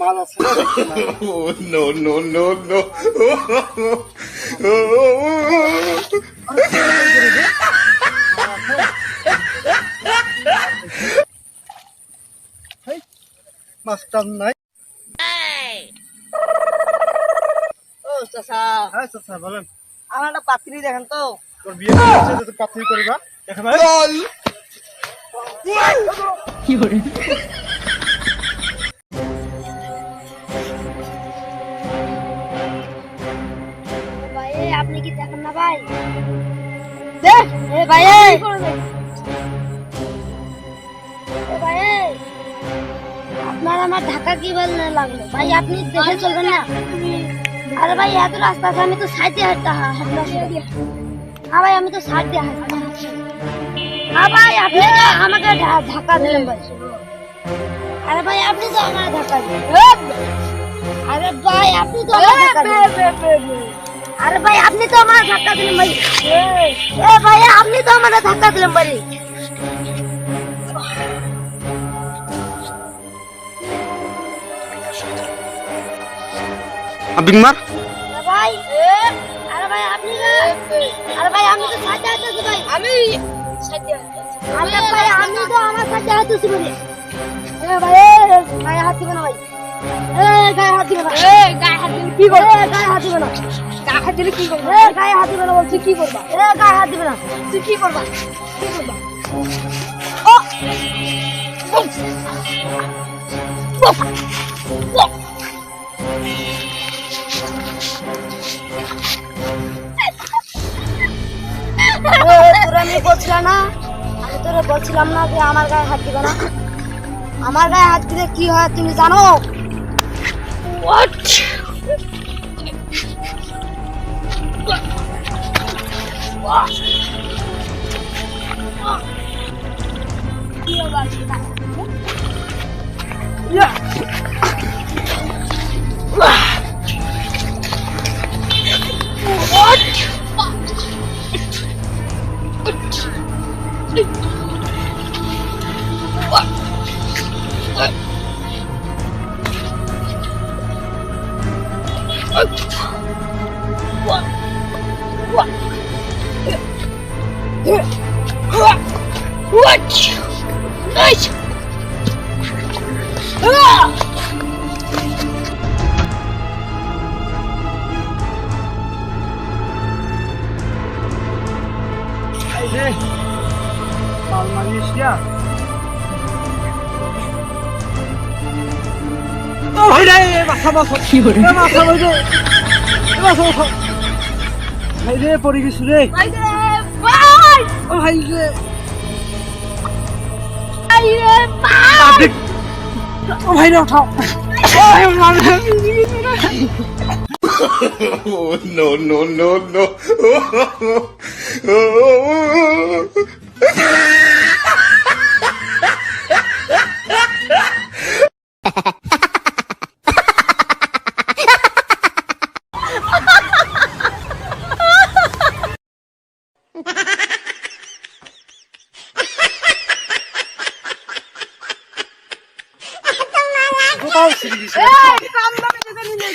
মাছ আছে না? No, no, no, no. হেই, মাছটা নাই। ও চাচা, হ্যাঁ চাচা বলেন। আমার একটা পাত্রী দেখেন তো। তোর বিয়ে ঠিক হচ্ছে যে তুই পাত্রী করিবা দেখা ভাই। ভাই আপনি কি দেখেন না ভাই? দেখ এ ভাই এ ভাই আপনার আমার ঢাকা কি বলতে লাগলো ভাই? আপনি দেখে চলবেন না? আরে ভাই এত রাস্তা আছে, আমি তো সাইড দিয়ে হাঁটতেছি। হ্যাঁ ভাই আমি তো সাইড দিয়ে হাঁটতেছি। হ্যাঁ ভাই আপনি তো আমাকে ধাক্কা দিলেন ভাই। আরে ভাই আপনি তো আমার ধাক্কা দিলেন। আরে ভাই আপনি তো আমার ধাক্কা দিলেন। আরে ভাই আপনি তো আমার ধাক্কা দিলেন ভাই। এ ভাই আপনি তো আমার ধাক্কা দিলেন ভাই। বিমার আরে ভাই আরে ভাই আপনি আরে ভাই আমি তো সাথে আছি ভাই। আমি সাথে আছি। আরে ভাই আমি তো আমার সাথে আছি ভাই। এ ভাই গায়ে হাত দিবেন না ভাই। গায়ে হাত দিবেন না। গায়ে হাত দিলে কি করবে? গায়ে হাত দিবেন না। গায়ে হাত দিলে কি করবে? গায়ে হাত দিবেন না বলছি, কি করবা? গায়ে হাত দিবেন না, তুই কি করবা? কি করবা? ও তোরা আমি বলছিলাম না, আমি তোরা বলছিলাম না যে আমার গায়ে হাত দিবে না? আমার গায়ে হাত দিলে কি হয় তুমি জানো? এই যে পাল মালয়েশিয়া। ও ভাই রে মাথা মাথা কি হলো? মাথা ভাই রে মাথা মাথা ভাই রে পড়ে গেছি রে। ভাই ভাই ও ভাই রে ভাই ও ভাই রে উঠাও। ও ভাই মানে Oh, no, no, no, no. কোথাও ছিড়ে গেছে। কামড়াবে তো জানি না